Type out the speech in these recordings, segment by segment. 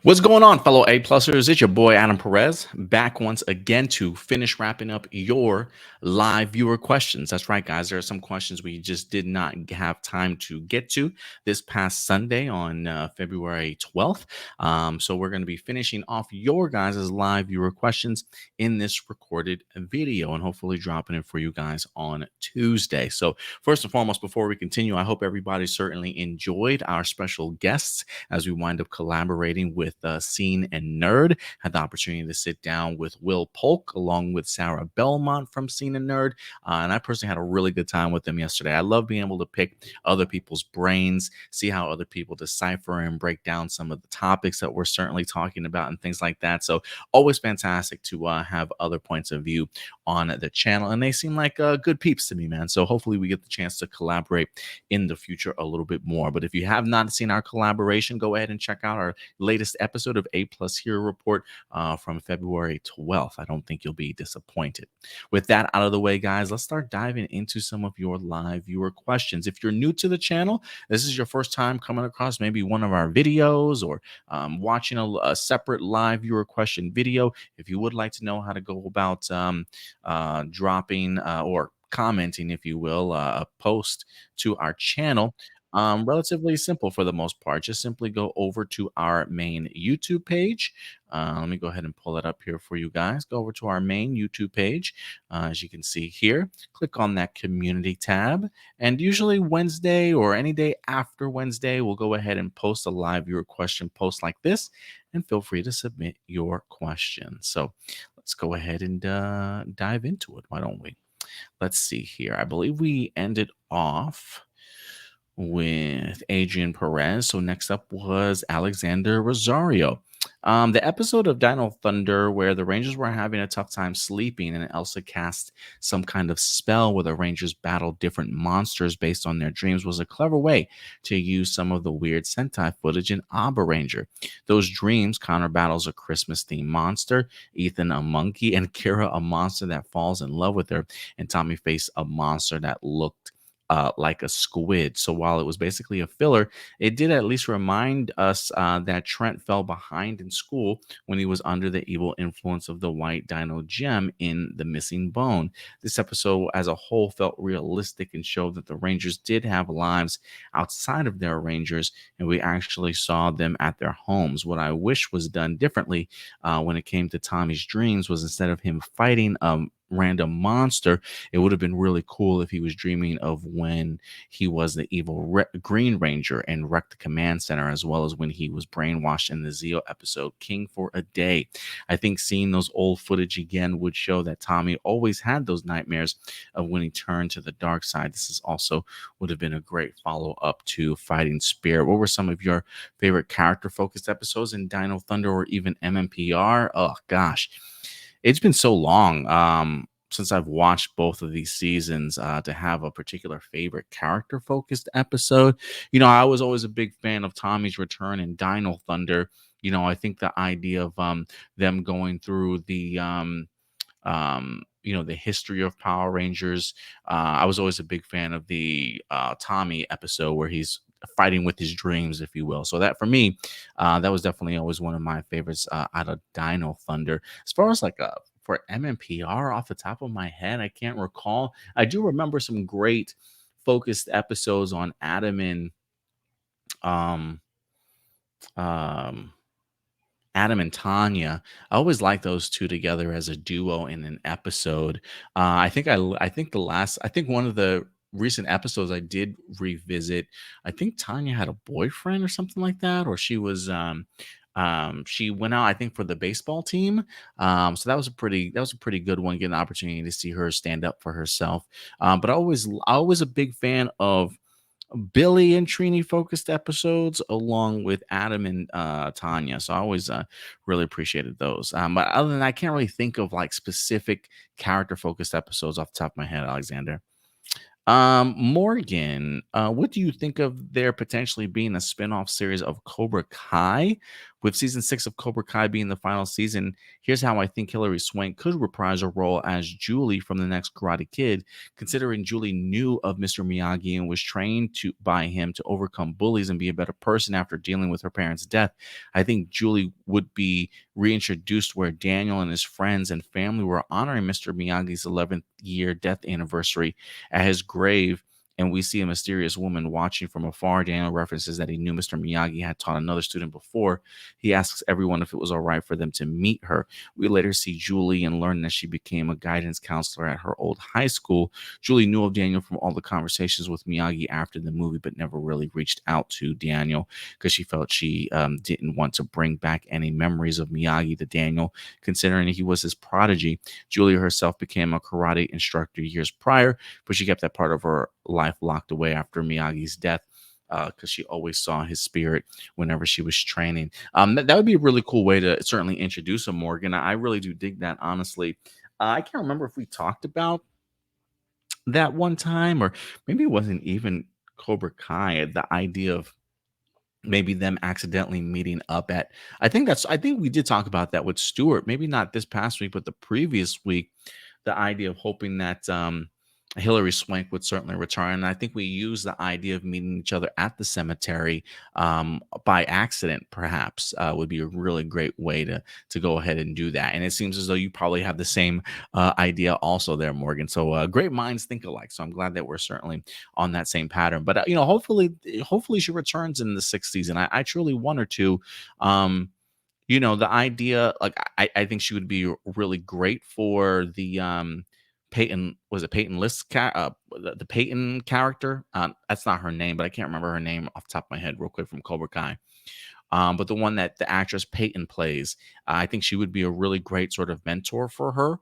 What's going on, fellow A plusers? It's your boy Adam Perez back once again to finish wrapping up your live viewer questions. That's right, guys. There are some questions we just did not have time to get to this past Sunday on February 12th. So we're going to be finishing off your guys' live viewer questions in this recorded video and hopefully dropping it for you guys on Tuesday. So first and foremost, before we continue, I hope everybody certainly enjoyed our special guests as we wind up collaborating with Scene and Nerd. Had the opportunity to sit down with Will Polk along with Sarah Belmont from Scene and Nerd. And I personally had a really good time with them yesterday. I love being able to pick other people's brains, see how other people decipher and break down some of the topics that we're certainly talking about and things like that. So always fantastic to have other points of view on the channel. And they seem like good peeps to me, man. So hopefully we get the chance to collaborate in the future a little bit more. But if you have not seen our collaboration, go ahead and check out our latest episode of A Plus Hero Report from February 12th. I don't think you'll be disappointed. With that out of the way, guys, let's start diving into some of your live viewer questions. If you're new to the channel, this is your first time coming across maybe one of our videos or watching a separate live viewer question video. If you would like to know how to go about dropping or commenting, if you will, a post to our channel, relatively simple for the most part. Just simply go over to our main YouTube page. Let me go ahead and pull it up here for you guys. Go over to our main YouTube page. As you can see here, click on that community tab. And usually Wednesday or any day after Wednesday, we'll go ahead and post a live viewer question post like this. And feel free to submit your questions. So let's go ahead and dive into it. Why don't we? Let's see here. I believe we ended off with Adrian Perez. So next up was Alexander Rosario. The episode of Dino Thunder where the Rangers were having a tough time sleeping and Elsa cast some kind of spell where the Rangers battled different monsters based on their dreams was a clever way to use some of the weird Sentai footage in Abba Ranger. Those dreams counter battles a Christmas-themed monster, Ethan a monkey, and Kira a monster that falls in love with her, and Tommy faced a monster that looked like a squid. So while it was basically a filler, it did at least remind us that Trent fell behind in school when he was under the evil influence of the white dino gem in The Missing Bone. This episode as a whole felt realistic and showed that the Rangers did have lives outside of their Rangers, and we actually saw them at their homes. What I wish was done differently when it came to Tommy's dreams was instead of him fighting a random monster, it would have been really cool if he was dreaming of when he was the evil Green Ranger and wrecked the command center, as well as when he was brainwashed in the Zeo episode King for a Day. I think seeing those old footage again would show that Tommy always had those nightmares of when he turned to the dark side. This is also would have been a great follow-up to Fighting Spirit. What were some of your favorite character-focused episodes in Dino Thunder or even MMPR? Oh gosh, it's been so long since I've watched both of these seasons to have a particular favorite character focused episode. You know, I was always a big fan of Tommy's return in Dino Thunder. You know, I think the idea of them going through the history of Power Rangers. I was always a big fan of the Tommy episode where he's fighting with his dreams, if you will. So that for me, that was definitely always one of my favorites out of Dino Thunder. As far as like for MMPR, off the top of my head, I can't recall. I do remember some great focused episodes on Adam and um um Adam and Tanya. I always like those two together as a duo in an episode. I think one of the recent episodes I did revisit, I think Tanya had a boyfriend or something like that, or she went out, I think, for the baseball team. So that was a pretty good one, getting an opportunity to see her stand up for herself. But I was a big fan of Billy and Trini focused episodes along with Adam and Tanya. So I always really appreciated those. But other than that, I can't really think of like specific character focused episodes off the top of my head, Alexander. Morgan, what do you think of there potentially being a spin-off series of Cobra Kai With season 6 of Cobra Kai being the final season, here's how I think Hilary Swank could reprise her role as Julie from the next Karate Kid, considering Julie knew of Mr. Miyagi and was trained by him to overcome bullies and be a better person after dealing with her parents' death. I think Julie would be reintroduced where Daniel and his friends and family were honoring Mr. Miyagi's 11th year death anniversary at his grave, and we see a mysterious woman watching from afar. Daniel references that he knew Mr. Miyagi had taught another student before. He asks everyone if it was all right for them to meet her. We later see Julie and learn that she became a guidance counselor at her old high school. Julie knew of Daniel from all the conversations with Miyagi after the movie, but never really reached out to Daniel because she felt she didn't want to bring back any memories of Miyagi to Daniel, considering he was his prodigy. Julie herself became a karate instructor years prior, but she kept that part of her life locked away after Miyagi's death because she always saw his spirit whenever she was training. That would be a really cool way to certainly introduce a Morgan. I really do dig that, honestly. I can't remember if we talked about that one time, or maybe it wasn't even Cobra Kai. The idea of maybe them accidentally meeting up at, I think we did talk about that with Stuart, maybe not this past week, but the previous week, the idea of hoping that Hillary Swank would certainly return. And I think we used the idea of meeting each other at the cemetery by accident, perhaps, would be a really great way to go ahead and do that. And it seems as though you probably have the same idea also there, Morgan. So great minds think alike. So I'm glad that we're certainly on that same pattern. But hopefully she returns in the sixth season. I truly want her to. The idea, like, I think she would be really great for the Peyton, was it Peyton List, the Peyton character? That's not her name, but I can't remember her name off the top of my head real quick from Cobra Kai. But the one that the actress Peyton plays, I think she would be a really great sort of mentor for her.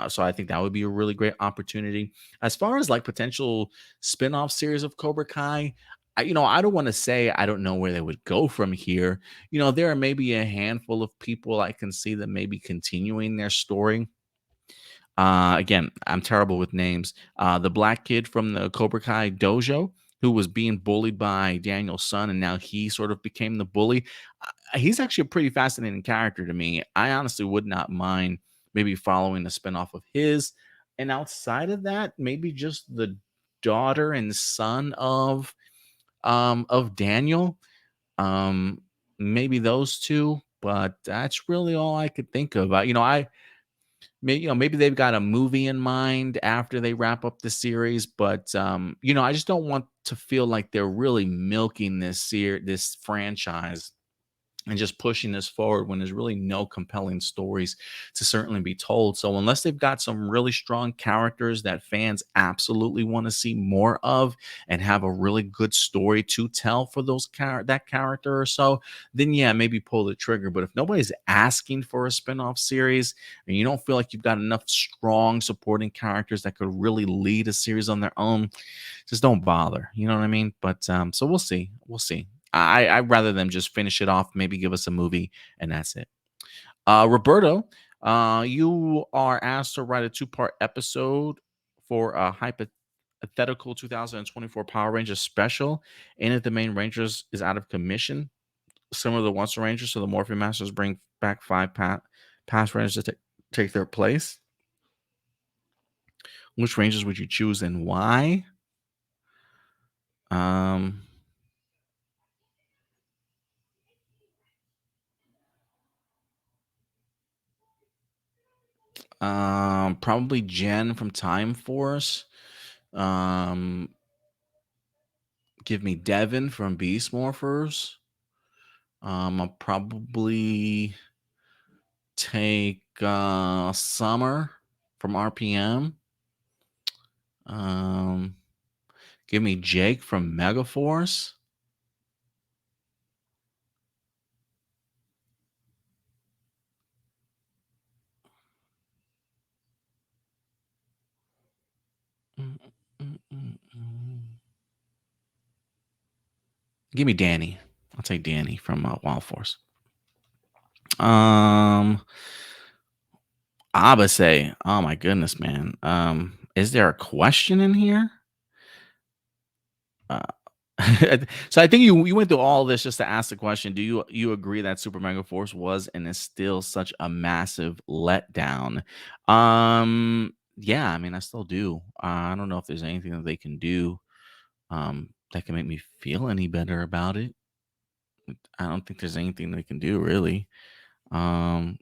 So I think that would be a really great opportunity. As far as like potential spin-off series of Cobra Kai, I don't want to say I don't know where they would go from here. There are maybe a handful of people I can see that maybe continuing their story. Again, I'm terrible with names. The black kid from the Cobra Kai dojo who was being bullied by Daniel's son, and now he sort of became the bully. He's actually a pretty fascinating character to me. I honestly would not mind maybe following a spinoff of his. And outside of that, maybe just the daughter and son of Daniel. Um, Maybe those two, but that's really all I could think of. Maybe they've got a movie in mind after they wrap up the series, but I just don't want to feel like they're really milking this franchise and just pushing this forward when there's really no compelling stories to certainly be told. So unless they've got some really strong characters that fans absolutely want to see more of and have a really good story to tell for that character or so, then yeah, maybe pull the trigger. But if nobody's asking for a spin-off series and you don't feel like you've got enough strong supporting characters that could really lead a series on their own, just don't bother. You know what I mean? But so we'll see. We'll see. I'd rather them just finish it off, maybe give us a movie, and that's it. Roberto, you are asked to write a two-part episode for a hypothetical 2024 Power Rangers special. And if the main Rangers is out of commission, similar to the Once Rangers, so the Morphin Masters bring back five past Rangers to take their place. Which Rangers would you choose and why? Um, Probably Jen from Time Force. Um, Give me Devin from Beast Morphers. I'll probably take Summer from RPM. Um, Give me Jake from Megaforce. Mm, mm, mm, mm. Give me Danny. I'll take Danny from Wild Force. Um, Abase. Oh my goodness, man. Is there a question in here? So I think you went through all this just to ask the question. Do you agree that Super Mega Force was and is still such a massive letdown? Yeah, I mean, I still do. I don't know if there's anything that they can do that can make me feel any better about it. I don't think there's anything they can do really. Um,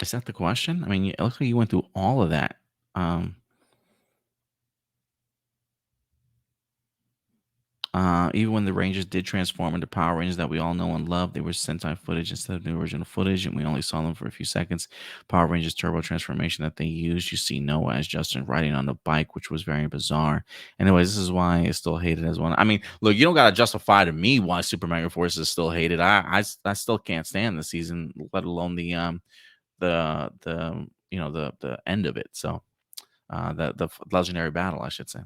is that the question? I mean, it looks like you went through all of that. Um, Even when the Rangers did transform into Power Rangers that we all know and love, they were Sentai footage instead of the original footage, and we only saw them for a few seconds. Power Rangers Turbo transformation that they used, you see Noah as Justin riding on the bike, which was very bizarre. Anyways, this is why it's still hated as one. I mean, look, you don't gotta justify to me why Super Mega Force is still hated. I still can't stand the season, let alone the the end of it. So the legendary battle, I should say.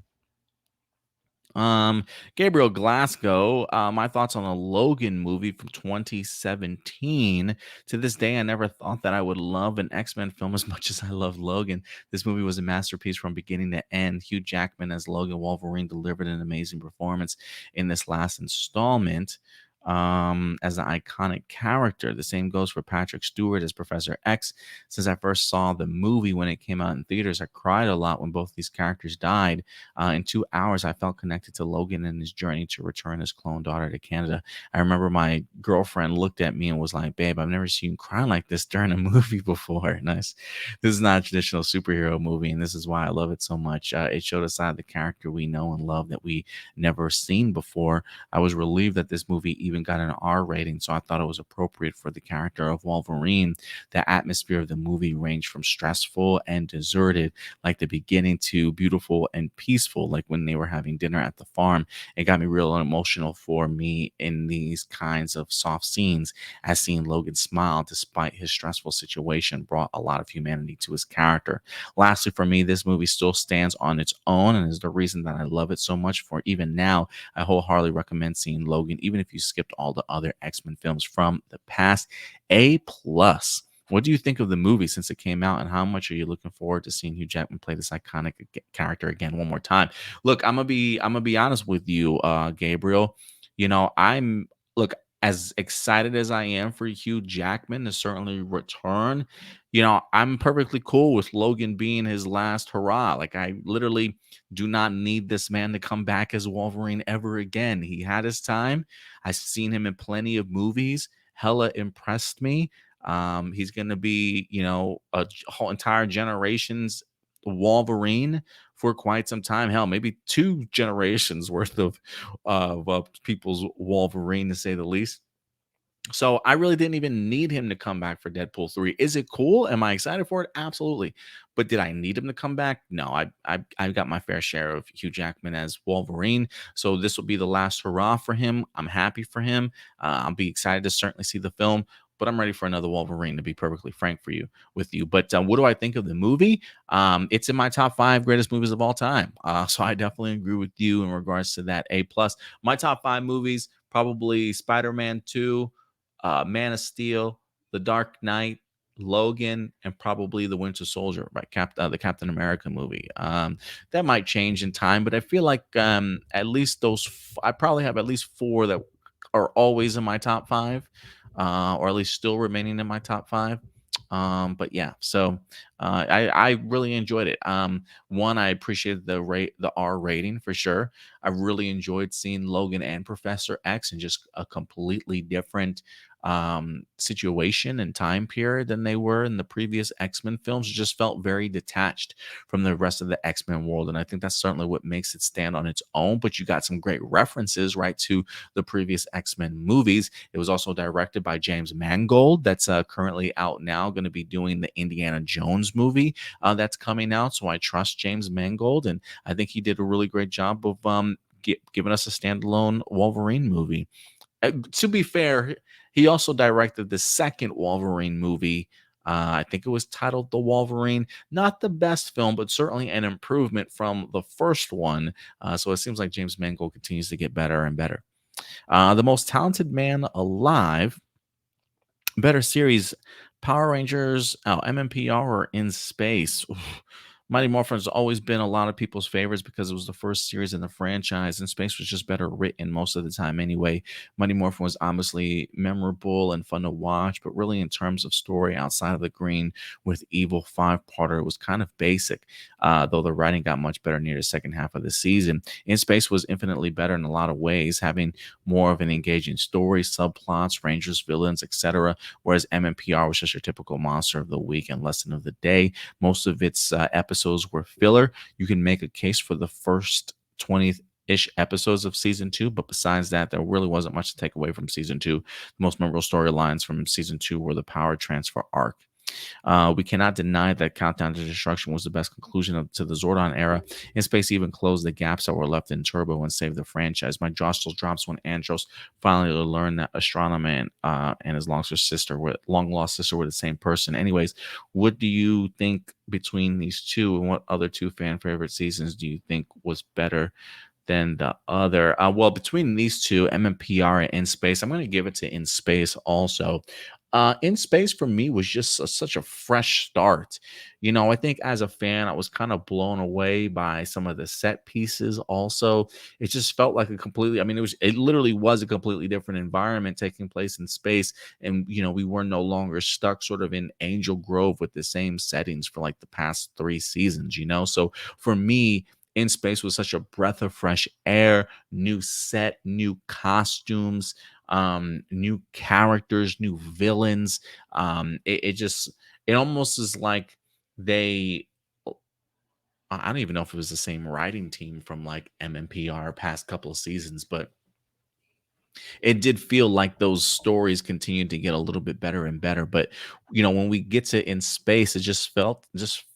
Um, Gabriel Glasgow, my thoughts on a Logan movie from 2017. To this day, I never thought that I would love an X-Men film as much as I love Logan. This movie was a masterpiece from beginning to end. Hugh Jackman as Logan Wolverine delivered an amazing performance in this last installment. As an iconic character. The same goes for Patrick Stewart as Professor X. Since I first saw the movie when it came out in theaters, I cried a lot when both these characters died. In 2 hours, I felt connected to Logan and his journey to return his clone daughter to Canada. I remember my girlfriend looked at me and was like, "Babe, I've never seen you cry like this during a movie before." Nice. This is not a traditional superhero movie, and this is why I love it so much. It showed a side of the character we know and love that we never seen before. I was relieved that this movie even got an R rating, so I thought it was appropriate for the character of Wolverine. The atmosphere of the movie ranged from stressful and deserted like the beginning to beautiful and peaceful, like when they were having dinner at the farm. It got me real emotional for me in these kinds of soft scenes, as seeing Logan smile despite his stressful situation brought a lot of humanity to his character. Lastly, for me, this movie still stands on its own and is the reason that I love it so much. For even now, I wholeheartedly recommend seeing Logan, even if you skipped all the other X-Men films from the past. A plus. What do you think of the movie since it came out, and how much are you looking forward to seeing Hugh Jackman play this iconic character again one more time? Look, I'm gonna be honest with you, Gabriel. I'm look as excited as I am for Hugh Jackman to certainly return. I'm perfectly cool with Logan being his last hurrah. Like I literally do not need this man to come back as Wolverine ever again. He had his time. I've seen him in plenty of movies. Hella impressed me. He's going to be, whole entire generation's Wolverine for quite some time. Hell, maybe two generations worth of people's Wolverine, to say the least. So I really didn't even need him to come back for Deadpool 3. Is it cool? Am I excited for it? Absolutely. But did I need him to come back? No, I got my fair share of Hugh Jackman as Wolverine. So this will be the last hurrah for him. I'm happy for him. I'll be excited to certainly see the film. But I'm ready for another Wolverine, to be perfectly frank for you with you. But what do I think of the movie? It's in my top five greatest movies of all time. So I definitely agree with you in regards to that. A plus. My top five movies, probably Spider-Man 2, Man of Steel, The Dark Knight, Logan, and probably The Winter Soldier, right? The Captain America movie. That might change in time, but I feel like at least I probably have at least four that are always in my top five, or at least still remaining in my top five. But yeah, so I really enjoyed it. One, I appreciated the R rating for sure. I really enjoyed seeing Logan and Professor X in just a completely different situation and time period than they were in the previous X-Men films. It just felt very detached from the rest of the X-Men world, and I think that's certainly what makes it stand on its own. But you got some great references, right, to the previous X-Men movies. It was also directed by James Mangold, that's currently out now, going to be doing the Indiana Jones movie that's coming out. So I trust James Mangold, and I think he did a really great job of giving us a standalone Wolverine movie. To be fair, he also directed the second Wolverine movie. I think it was titled The Wolverine. Not the best film, but certainly an improvement from the first one. So it seems like James Mangold continues to get better and better. The most talented man alive, better series, Power Rangers, MMPR, or In Space. Oof. Mighty Morphin's always been a lot of people's favorites because it was the first series in the franchise, and Space was just better written most of the time anyway. Mighty Morphin was obviously memorable and fun to watch, but really in terms of story outside of the green with Evil five-parter, it was kind of basic, though the writing got much better near the second half of the season. In Space was infinitely better in a lot of ways, having more of an engaging story, subplots, Rangers, villains, etc., whereas MMPR was just your typical monster of the week and lesson of the day. Most of its episodes were filler. You can make a case for the first 20-ish episodes of season two, but besides that, there really wasn't much to take away from season two. The most memorable storylines from season two were the power transfer arc. We cannot deny that Countdown to Destruction was the best conclusion to the Zordon era. In Space even closed the gaps that were left in Turbo and saved the franchise. My jaw still drops when Andros finally learned that Astronomer and his long lost sister were the same person. Anyways, what do you think between these two, and what other two fan favorite seasons do you think was better than the other? Well, between these two, MMPR and In Space, I'm going to give it to In Space also. In Space for me was just such a fresh start. I think as a fan, I was kind of blown away by some of the set pieces. Also, it just felt like it literally was a completely different environment taking place in space. And, we were no longer stuck sort of in Angel Grove with the same settings for like the past 3 seasons. So for me, in Space was such a breath of fresh air, new set, new costumes, new characters, new villains. It almost is like they. I don't even know if it was the same writing team from like MMPR past couple of seasons, but it did feel like those stories continued to get a little bit better and better. But when we get to In Space, it just felt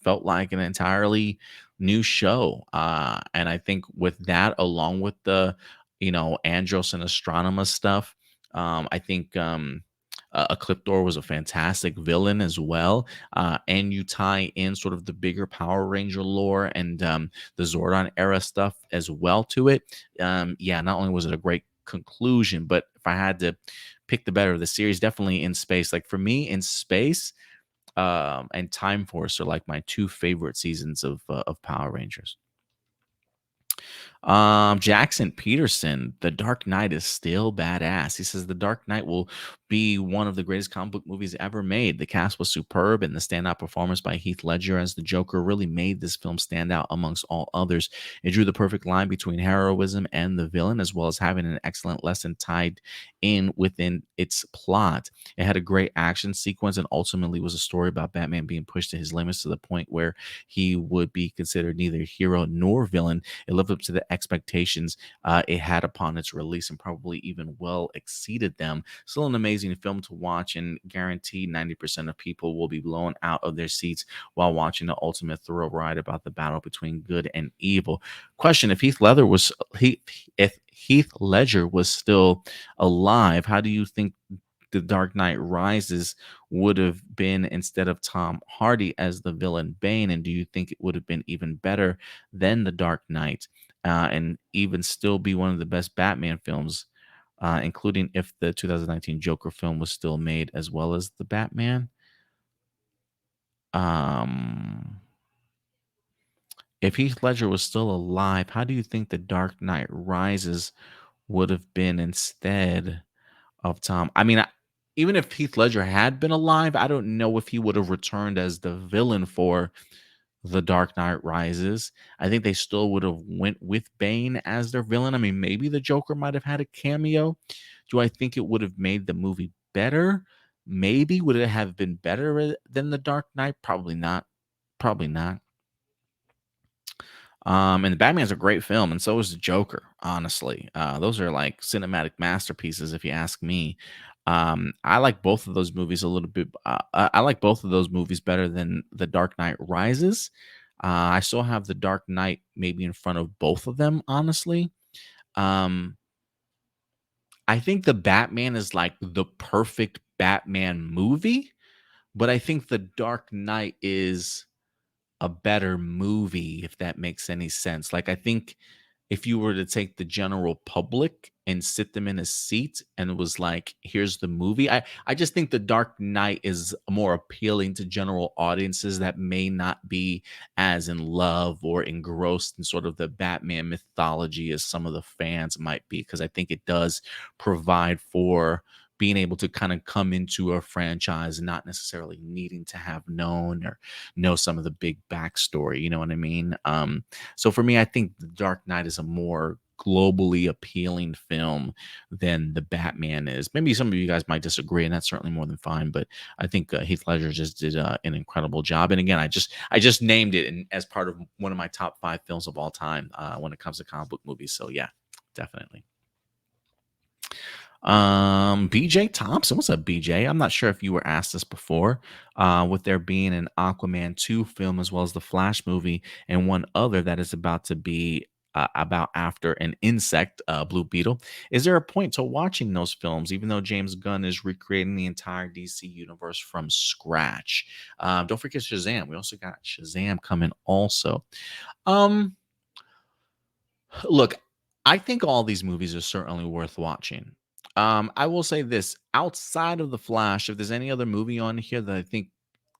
like an entirely new show. And I think with that, along with the Andros and Astronema stuff, I think Ecliptor was a fantastic villain as well. And you tie in sort of the bigger Power Ranger lore and the Zordon era stuff as well to it. Yeah, not only was it a great conclusion, but if I had to pick the better of the series, definitely In Space. Like for me, In Space and Time Force are like my two favorite seasons of Power Rangers. Jackson Peterson, The Dark Knight is still badass. He says The Dark Knight will be one of the greatest comic book movies ever made. The cast was superb, and the standout performance by Heath Ledger as the Joker really made this film stand out amongst all others. It drew the perfect line between heroism and the villain, as well as having an excellent lesson tied in within its plot. It had a great action sequence and ultimately was a story about Batman being pushed to his limits to the point where he would be considered neither hero nor villain. It lived up to the expectations it had upon its release and probably even well exceeded them. Still an amazing film to watch, and guaranteed 90% of people will be blown out of their seats while watching the ultimate thrill ride about the battle between good and evil. Question: If Heath Ledger was still alive, how do you think the Dark Knight Rises would have been instead of Tom Hardy as the villain Bane? And do you think it would have been even better than The Dark Knight and even still be one of the best Batman films, including if the 2019 Joker film was still made as well as the Batman? Um, if Heath Ledger was still alive, how do you think The Dark Knight Rises would have been instead of Tom? Even if Heath Ledger had been alive, I don't know if he would have returned as the villain for The Dark Knight Rises. I think they still would have went with Bane as their villain. Maybe the Joker might have had a cameo. Do I think it would have made the movie better? Maybe. Would it have been better than The Dark Knight? Probably not. Probably not. And the Batman's a great film, and so is the Joker. Honestly, those are like cinematic masterpieces, if you ask me. I like both of those movies a little bit. I like both of those movies better than The Dark Knight Rises. I still have The Dark Knight maybe in front of both of them. Honestly, um, I think the Batman is like the perfect Batman movie, but I think The Dark Knight is a better movie, if that makes any sense. Like, I think if you were to take the general public and sit them in a seat and it was like, here's the movie. I just think The Dark Knight is more appealing to general audiences that may not be as in love or engrossed in sort of the Batman mythology as some of the fans might be, because I think it does provide for being able to kind of come into a franchise not necessarily needing to have known or know some of the big backstory. You know what I mean? So for me, I think The Dark Knight is a more globally appealing film than the Batman is. Maybe some of you guys might disagree, and that's certainly more than fine. But I think Heath Ledger just did an incredible job. And again, I just named it as part of one of my top 5 films of all time when it comes to comic book movies. So yeah, definitely. BJ Thompson, what's up, BJ? I'm not sure if you were asked this before. With there being an Aquaman 2 film as well as the Flash movie and one other that is about to be about after an insect, Blue Beetle. Is there a point to watching those films, even though James Gunn is recreating the entire DC universe from scratch? Don't forget Shazam. We also got Shazam coming also. Um, Look, I think all these movies are certainly worth watching. I will say this, outside of The Flash, if there's any other movie on here that I think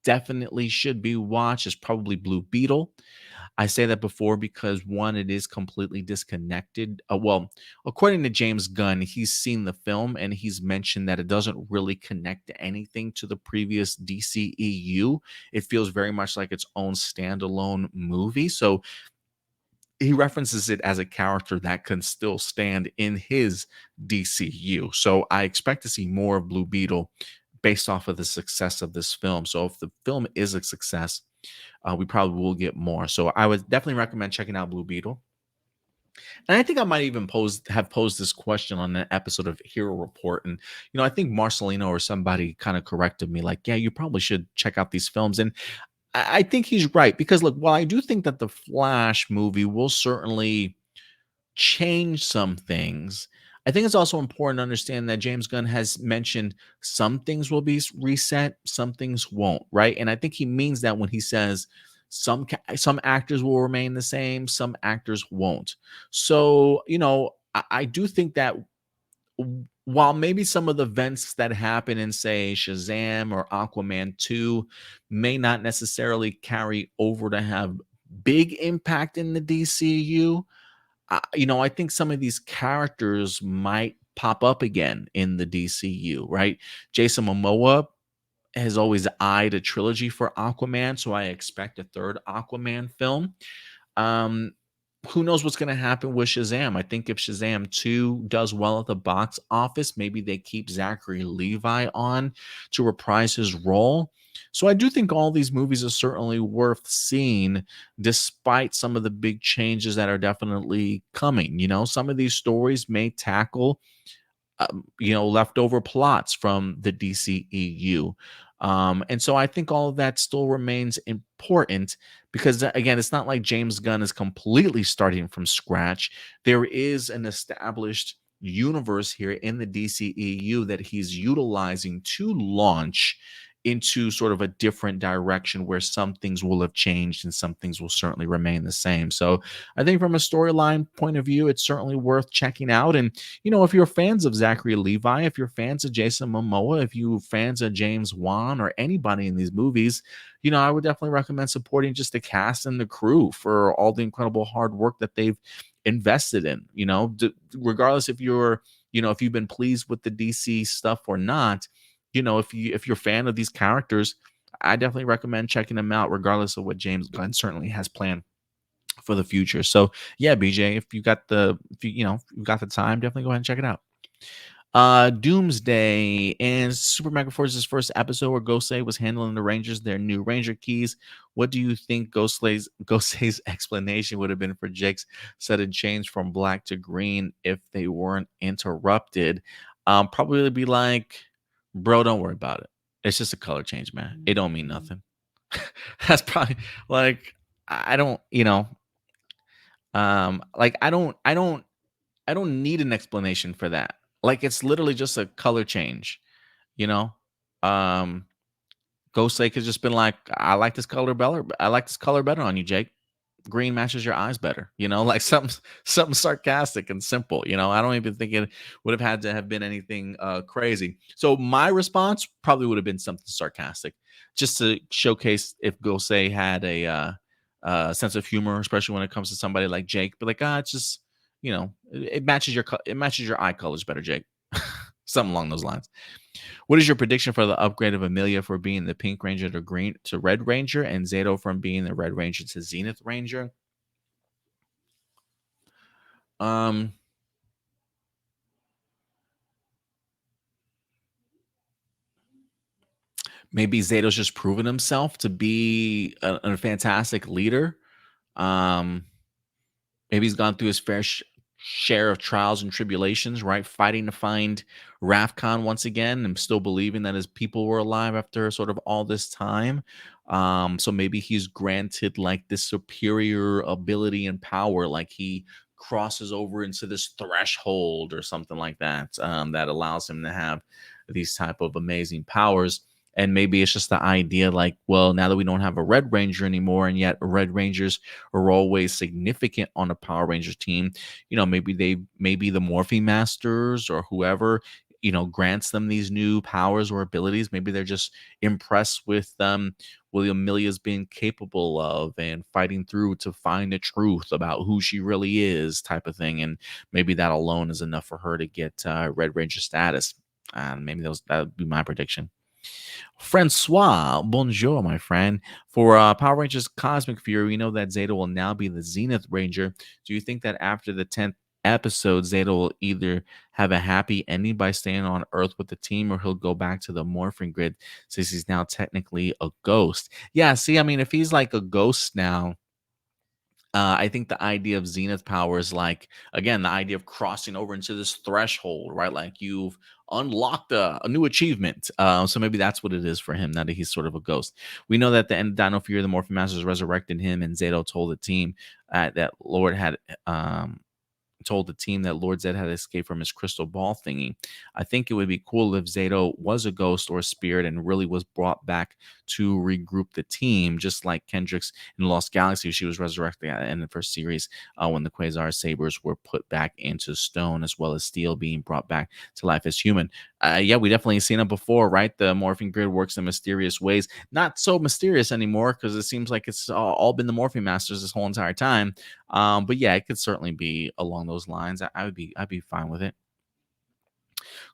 definitely should be watched, is probably Blue Beetle. I say that before because one, it is completely disconnected. Well, according to James Gunn, he's seen the film and he's mentioned that it doesn't really connect to anything to the previous DCEU. It feels very much like its own standalone movie. So he references it as a character that can still stand in his DCU. So I expect to see more of Blue Beetle based off of the success of this film. So if the film is a success, we probably will get more. So I would definitely recommend checking out Blue Beetle. And I think I might even have posed this question on an episode of Hero Report. And I think Marcelino or somebody kind of corrected me, like, yeah, you probably should check out these films. And I think he's right because look, while I do think that the Flash movie will certainly change some things, I think it's also important to understand that James Gunn has mentioned some things will be reset, some things won't, right? And I think he means that when he says some actors will remain the same, some actors won't. So, I do think that while maybe some of the events that happen in, say, Shazam or Aquaman 2 may not necessarily carry over to have big impact in the DCU, I think some of these characters might pop up again in the DCU, right? Jason Momoa has always eyed a trilogy for Aquaman, so I expect a third Aquaman film. Um, who knows what's going to happen with Shazam? I think if Shazam 2 does well at the box office, maybe they keep Zachary Levi on to reprise his role. So I do think all these movies are certainly worth seeing, despite some of the big changes that are definitely coming. Some of these stories may tackle leftover plots from the DCEU. And so I think all of that still remains important because, again, it's not like James Gunn is completely starting from scratch. There is an established universe here in the DCEU that he's utilizing to launch into sort of a different direction where some things will have changed and some things will certainly remain the same. So I think from a storyline point of view, it's certainly worth checking out. And if you're fans of Zachary Levi, if you're fans of Jason Momoa, if you're fans of James Wan or anybody in these movies, I would definitely recommend supporting just the cast and the crew for all the incredible hard work that they've invested in. Regardless if you've been pleased with the DC stuff or not, if you're a fan of these characters, I definitely recommend checking them out, regardless of what James Gunn certainly has planned for the future. So yeah, BJ, if you've got the time, definitely go ahead and check it out. Doomsday and Super Mega Force's first episode where Ghostface was handling the Rangers their new Ranger keys. What do you think Ghostface's explanation would have been for Jake's sudden change from black to green if they weren't interrupted? Probably be like, bro, don't worry about it. It's just a color change, man. It don't mean nothing. That's probably like I don't, like I don't need an explanation for that. Like it's literally just a color change, you know? Ghostlake has just been like, I like this color better. I like this color better on you, Jake. green matches your eyes better, like something sarcastic and simple. I don't even think it would have had to have been anything crazy. So my response probably would have been something sarcastic, just to showcase if Gosei had a sense of humor, especially when it comes to somebody like Jake. But like, it's just it matches it matches your eye colors better, Jake. Something along those lines. What is your prediction for the upgrade of Amelia for being the Pink Ranger to Green to Red Ranger, and Zato from being the Red Ranger to Zenith Ranger? Um, Maybe Zato's just proven himself to be a fantastic leader. Um, Maybe he's gone through his fair share of trials and tribulations, right? Fighting to find Rafcon once again and still believing that his people were alive after sort of all this time. So maybe he's granted like this superior ability and power, like he crosses over into this threshold or something like that, that allows him to have these type of amazing powers. And maybe it's just the idea like, well, now that we don't have a Red Ranger anymore, and yet Red Rangers are always significant on a Power Rangers team, maybe the Morphing Masters or whoever, grants them these new powers or abilities. Maybe they're just impressed with William Millia's being capable of and fighting through to find the truth about who she really is, type of thing. And maybe that alone is enough for her to get Red Ranger status. Maybe that would be my prediction. Francois, bonjour, my friend. For Power Rangers Cosmic Fury, we know that Zeta will now be the Zenith Ranger. Do you think that after the 10th episode, Zeta will either have a happy ending by staying on Earth with the team, or he'll go back to the morphing grid since he's now technically a ghost? Yeah, see, I mean, if he's like a ghost now, I think the idea of zenith power is like, again, the idea of crossing over into this threshold, right? Like you've unlocked a new achievement. So maybe that's what it is for him, now that he's sort of a ghost. We know that at the end of Dino Fury, the Morphin Masters resurrected him, and Zato told the team that Lord had told the team that Lord Zed had escaped from his crystal ball thingy. I think it would be cool if Zato was a ghost or a spirit and really was brought back to regroup the team, just like Kendrix in Lost Galaxy. She was resurrected at the end of the first series when the Quasar Sabers were put back into stone, as well as Steel being brought back to life as human. Yeah, we definitely seen it before, right? The morphing grid works in mysterious ways. Not so mysterious anymore, because it seems like it's all been the morphing masters this whole entire time. But yeah, it could certainly be along those lines. I'd be fine with it.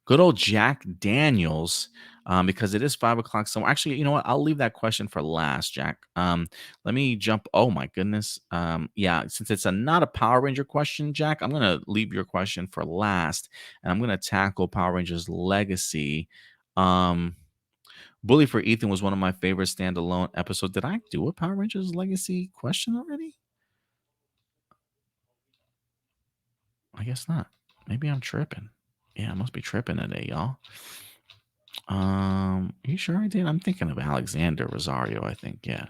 Good old Jack Daniels, because it is 5 o'clock. So actually, you know what? I'll leave that question for last, Jack. Let me jump. Oh my goodness. Yeah, since it's not a Power Ranger question, Jack, I'm gonna leave your question for last, and I'm gonna tackle Power Rangers Legacy. Um, Bully for Ethan was one of my favorite standalone episodes. Did I do a Power Rangers Legacy question already? I guess not. Maybe I'm tripping. Yeah, I must be tripping today, y'all. You sure I did? I'm thinking of Alexander Rosario, I think. Yeah.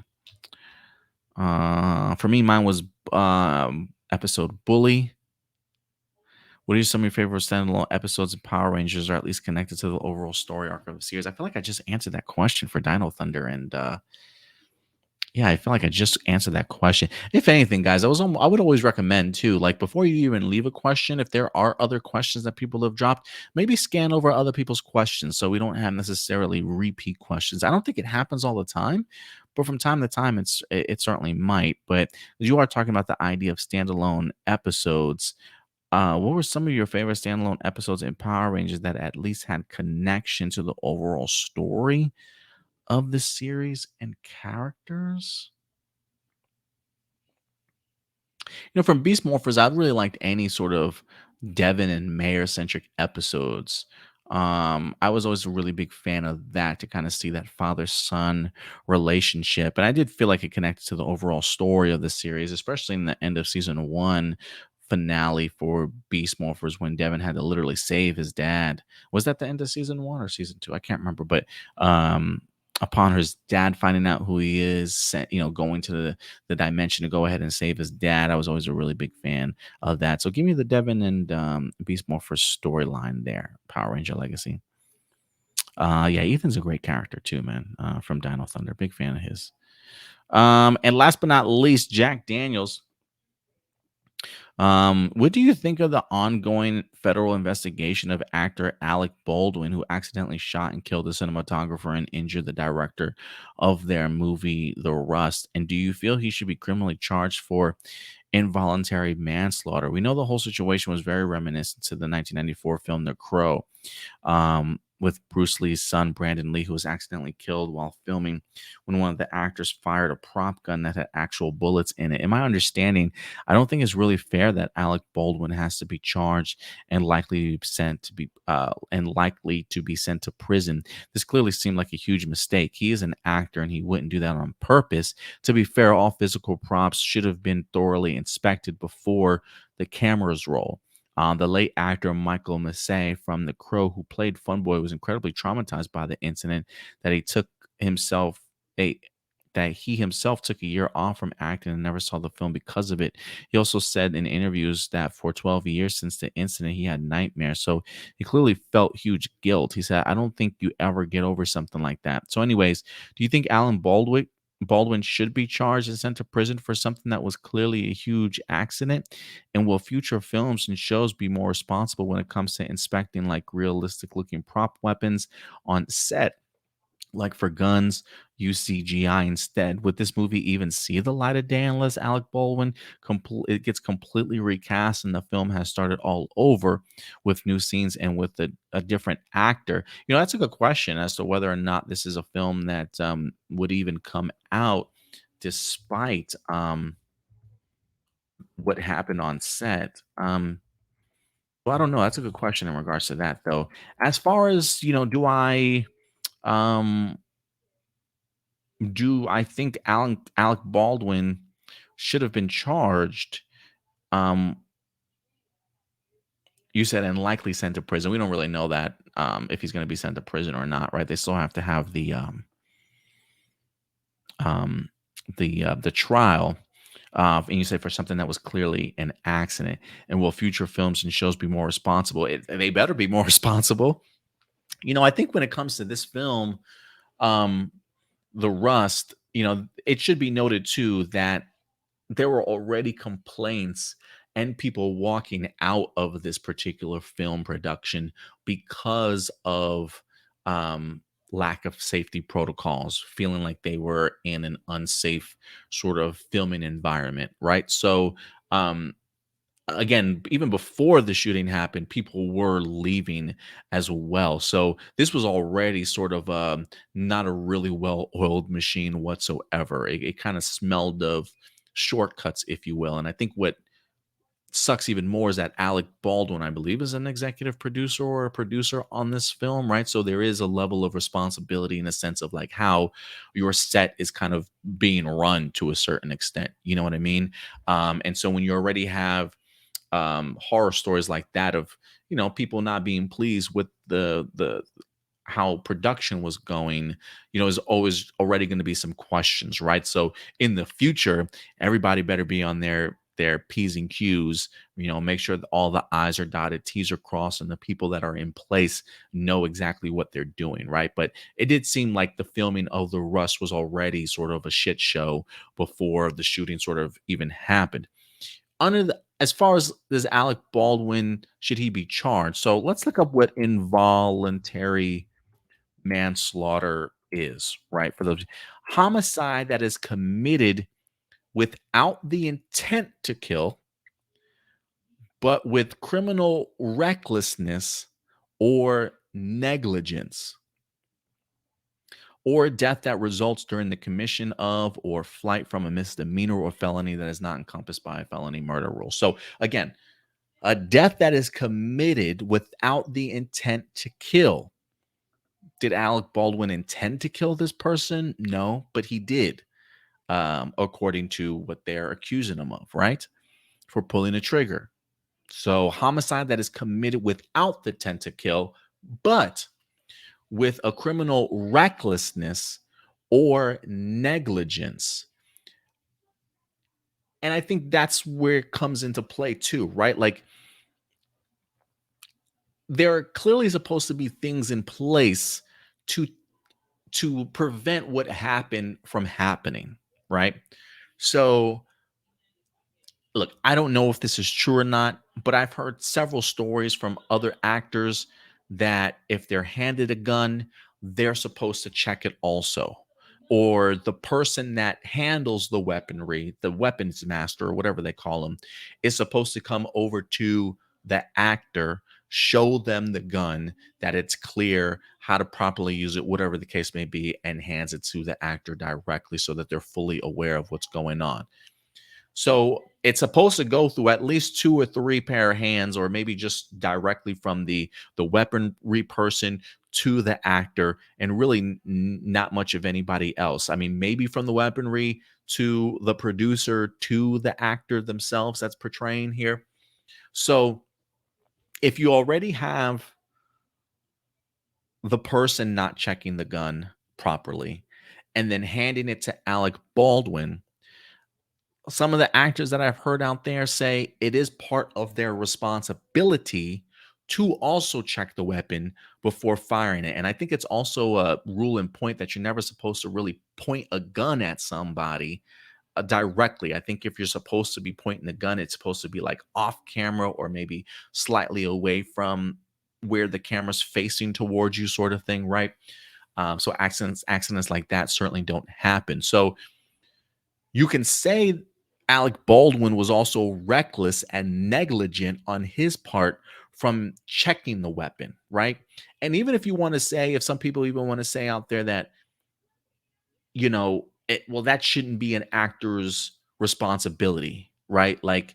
For me, mine was episode Bully. What are some of your favorite standalone episodes of Power Rangers, or at least connected to the overall story arc of the series? I feel like I just answered that question for Dino Thunder, and yeah, I feel like I just answered that question. If anything, guys, I would always recommend too, like before you even leave a question, if there are other questions that people have dropped, maybe scan over other people's questions so we don't have necessarily repeat questions. I don't think it happens all the time, but from time to time, it certainly might. But you are talking about the idea of standalone episodes. What were some of your favorite standalone episodes in Power Rangers that at least had connection to the overall story of the series and characters? From Beast Morphers, I really liked any sort of Devin and Mayor centric episodes. I was always a really big fan of that, to kind of see that father son relationship. And I did feel like it connected to the overall story of the series, especially in the end of season one finale for Beast Morphers, when Devin had to literally save his dad. Was that the end of season one or season two? I can't remember. But upon his dad finding out who he is, going to the dimension to go ahead and save his dad. I was always a really big fan of that. So give me the Devin and Beast Morphers storyline there, Power Ranger Legacy. Yeah, Ethan's a great character too, man. From Dino Thunder, big fan of his. And last but not least, Jack Daniels. What do you think of the ongoing federal investigation of actor Alec Baldwin, who accidentally shot and killed the cinematographer and injured the director of their movie The Rust? And do you feel he should be criminally charged for involuntary manslaughter? We know the whole situation was very reminiscent to the 1994 film The Crow, with Bruce Lee's son, Brandon Lee, who was accidentally killed while filming when one of the actors fired a prop gun that had actual bullets in it. In my understanding, I don't think it's really fair that Alec Baldwin has to be charged and likely to be sent to prison. This clearly seemed like a huge mistake. He is an actor and he wouldn't do that on purpose. To be fair, all physical props should have been thoroughly inspected before the cameras roll. The late actor Michael Massey from The Crow, who played Funboy, was incredibly traumatized by the incident that he took himself a that he himself took a year off from acting and never saw the film because of it. He also said in interviews that for 12 years since the incident, he had nightmares. So he clearly felt huge guilt. He said, I don't think you ever get over something like that. So, anyways, do you think Baldwin should be charged and sent to prison for something that was clearly a huge accident? And will future films and shows be more responsible when it comes to inspecting like realistic looking prop weapons on set? Like for guns, use CGI instead. Would this movie even see the light of day unless Alec Baldwin it gets completely recast and the film has started all over with new scenes and with a different actor? That's a good question as to whether or not this is a film that would even come out despite what happened on set. Well, I don't know. That's a good question in regards to that, though. As far as do um I think Alec Baldwin should have been charged? Um, you said and likely sent to prison. We don't really know that if he's going to be sent to prison or not, right? They still have to have um, the trial. And you say for something that was clearly an accident. And will future films and shows be more responsible? They better be more responsible. I think when it comes to this film, um, The Rust, it should be noted too that there were already complaints and people walking out of this particular film production because of um, lack of safety protocols, feeling like they were in an unsafe sort of filming environment, right? So, um, again, even before the shooting happened, people were leaving as well. So this was already sort of not a really well-oiled machine whatsoever. It kind of smelled of shortcuts, if you will. And I think what sucks even more is that Alec Baldwin, I believe, is an executive producer or a producer on this film, right? So there is a level of responsibility in a sense of like how your set is kind of being run to a certain extent. You know what I mean? And so when you already have horror stories like that of people not being pleased with the how production was going, is always already going to be some questions, right? So in the future, everybody better be on their P's and Q's, make sure that all the I's are dotted, T's are crossed, and the people that are in place know exactly what they're doing, right? But it did seem like the filming of The Rust was already sort of a shit show before the shooting sort of even happened. As far as does Alec Baldwin, should he be charged? So let's look up what involuntary manslaughter is, right? For those homicide that is committed without the intent to kill, but with criminal recklessness or negligence, or death that results during the commission of or flight from a misdemeanor or felony that is not encompassed by a felony murder rule. So again, a death that is committed without the intent to kill. Did Alec Baldwin intend to kill this person? No, but he did, according to what they're accusing him of, right? For pulling a trigger. So, homicide that is committed without the intent to kill, but with a criminal recklessness or negligence. And I think that's where it comes into play too, right? Like there are clearly supposed to be things in place to prevent what happened from happening, right? So look, I don't know if this is true or not, but I've heard several stories from other actors that if they're handed a gun, they're supposed to check it also. Or the person that handles the weaponry, the weapons master, or whatever they call them, is supposed to come over to the actor, show them the gun, that it's clear how to properly use it, whatever the case may be, and hands it to the actor directly so that they're fully aware of what's going on. So it's supposed to go through at least two or three pair of hands, or maybe just directly from the weaponry person to the actor, and really not much of anybody else. I mean, maybe from the weaponry to the producer to the actor themselves that's portraying here. So if you already have the person not checking the gun properly and then handing it to Alec Baldwin, some of the actors that I've heard out there say it is part of their responsibility to also check the weapon before firing it. And I think it's also a rule and point that you're never supposed to really point a gun at somebody directly. I think if you're supposed to be pointing the gun, it's supposed to be like off camera or maybe slightly away from where the camera's facing towards you, sort of thing, right? So accidents like that certainly don't happen. So you can say Alec Baldwin was also reckless and negligent on his part from checking the weapon, right? And even if you want to say, if some people even want to say out there that, well, that shouldn't be an actor's responsibility, right? Like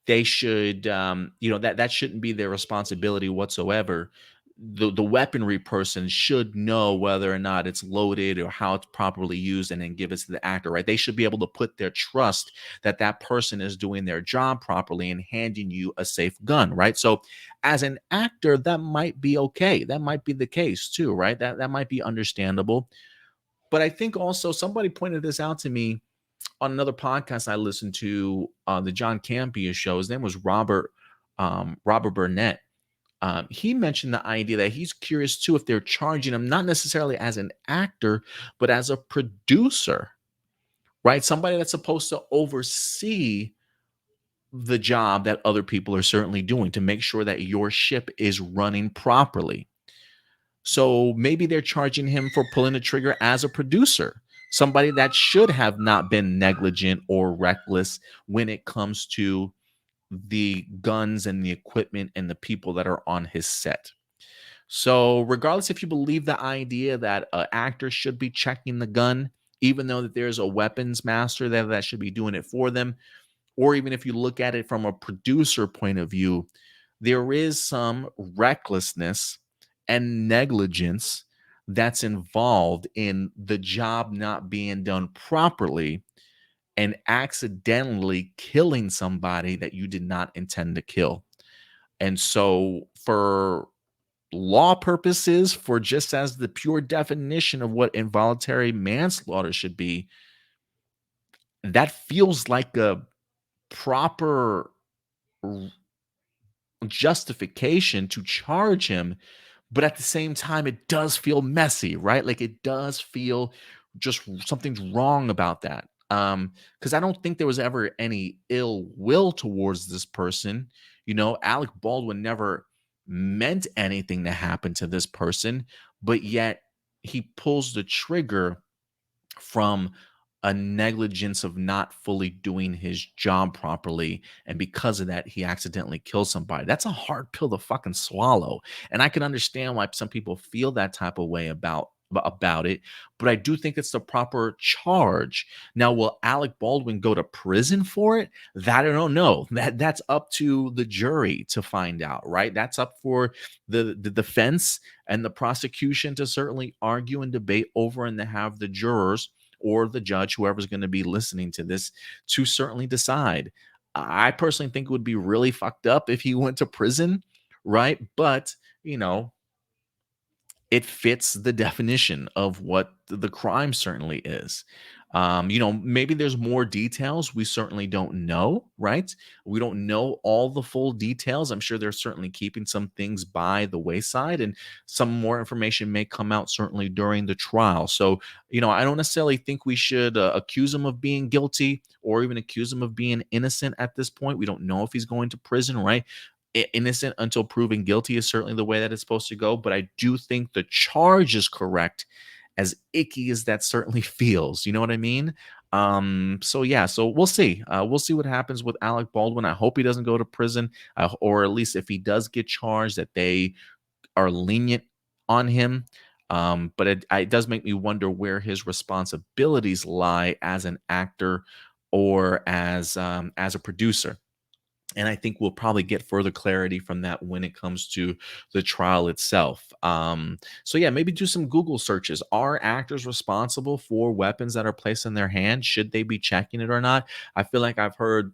they should, that shouldn't be their responsibility whatsoever. The weaponry person should know whether or not it's loaded or how it's properly used, and then give it to the actor, right? They should be able to put their trust that that person is doing their job properly and handing you a safe gun, right? So as an actor, that might be okay. That might be the case too, right? That might be understandable. But I think also somebody pointed this out to me on another podcast I listened to, the John Campea show. His name was Robert Burnett. He mentioned the idea that he's curious too if they're charging him not necessarily as an actor, but as a producer, right? Somebody that's supposed to oversee the job that other people are certainly doing to make sure that your ship is running properly. So maybe they're charging him for pulling the trigger as a producer, somebody that should have not been negligent or reckless when it comes to the guns and the equipment and the people that are on his set. So, regardless if you believe the idea that an actor should be checking the gun, even though that there's a weapons master that should be doing it for them, or even if you look at it from a producer point of view, there is some recklessness and negligence that's involved in the job not being done properly and accidentally killing somebody that you did not intend to kill. And so, for law purposes, for just as the pure definition of what involuntary manslaughter should be, that feels like a proper justification to charge him, but at the same time it does feel messy, right? Like it does feel just something's wrong about that. Because I don't think there was ever any ill will towards this person. Alec Baldwin never meant anything to happen to this person, but yet he pulls the trigger from a negligence of not fully doing his job properly, and because of that he accidentally kills somebody. That's a hard pill to fucking swallow, and I can understand why some people feel that type of way about it, but I do think it's the proper charge. Now, will Alec Baldwin go to prison for it? That I don't know. That's up to the jury to find out, right? That's up for the defense and the prosecution to certainly argue and debate over, and to have the jurors or the judge, whoever's going to be listening to this, to certainly decide. I personally think it would be really fucked up if he went to prison, right? But, it fits the definition of what the crime certainly is. Maybe there's more details we certainly don't know, right? We don't know all the full details. I'm sure they're certainly keeping some things by the wayside, and some more information may come out certainly during the trial. So, I don't necessarily think we should accuse him of being guilty or even accuse him of being innocent at this point. We don't know if he's going to prison, right? Innocent until proven guilty is certainly the way that it's supposed to go. But I do think the charge is correct, as icky as that certainly feels. You know what I mean? So yeah, so we'll see. We'll see what happens with Alec Baldwin. I hope he doesn't go to prison, or at least if he does get charged, that they are lenient on him. But it does make me wonder where his responsibilities lie as an actor or as a producer. And I think we'll probably get further clarity from that when it comes to the trial itself. So yeah, maybe do some Google searches. Are actors responsible for weapons that are placed in their hand? Should they be checking it or not? I feel like I've heard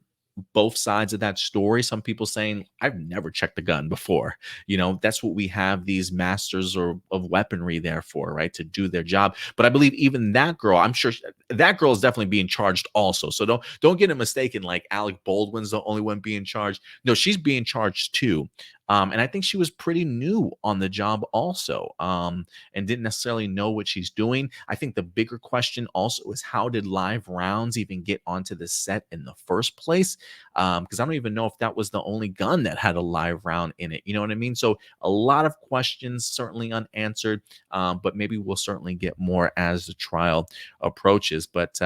both sides of that story. Some people saying, I've never checked a gun before. That's what we have these masters of weaponry there for, right? To do their job. But I believe even that girl, I'm sure that girl is definitely being charged also. So don't get it mistaken, like Alec Baldwin's the only one being charged. No, she's being charged too. And I think she was pretty new on the job also, and didn't necessarily know what she's doing. I think the bigger question also is, how did live rounds even get onto the set in the first place? Because I don't even know if that was the only gun that had a live round in it. You know what I mean? So a lot of questions certainly unanswered, but maybe we'll certainly get more as the trial approaches. But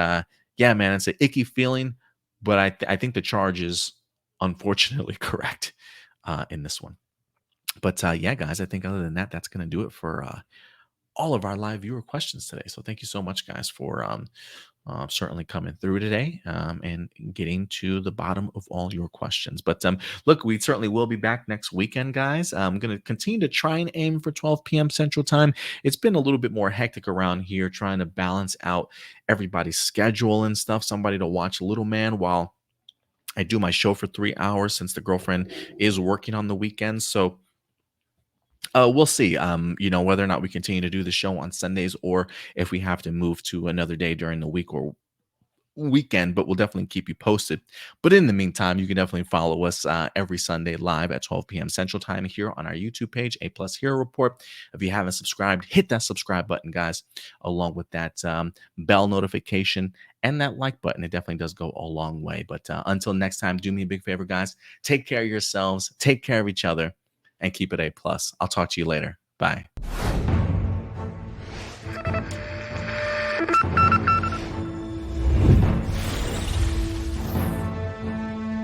yeah, man, it's an icky feeling, but I think the charge is unfortunately correct in this one. But yeah, guys, I think other than that, that's going to do it for all of our live viewer questions today. So thank you so much, guys, for certainly coming through today, and getting to the bottom of all your questions. But look, we certainly will be back next weekend, guys. I'm going to continue to try and aim for 12 p.m. Central Time. It's been a little bit more hectic around here, trying to balance out everybody's schedule and stuff. Somebody to watch Little Man while I do my show for 3 hours, since the girlfriend is working on the weekends. So we'll see, whether or not we continue to do the show on Sundays, or if we have to move to another day during the week or weekend, but we'll definitely keep you posted. But in the meantime, you can definitely follow us every Sunday live at 12 p.m. Central Time here on our YouTube page, A Plus Hero Report. If you haven't subscribed, hit that subscribe button, guys, along with that bell notification and that like button. It definitely does go a long way. But until next time, do me a big favor, guys. Take care of yourselves, take care of each other, and keep it A plus. I'll talk to you later. Bye.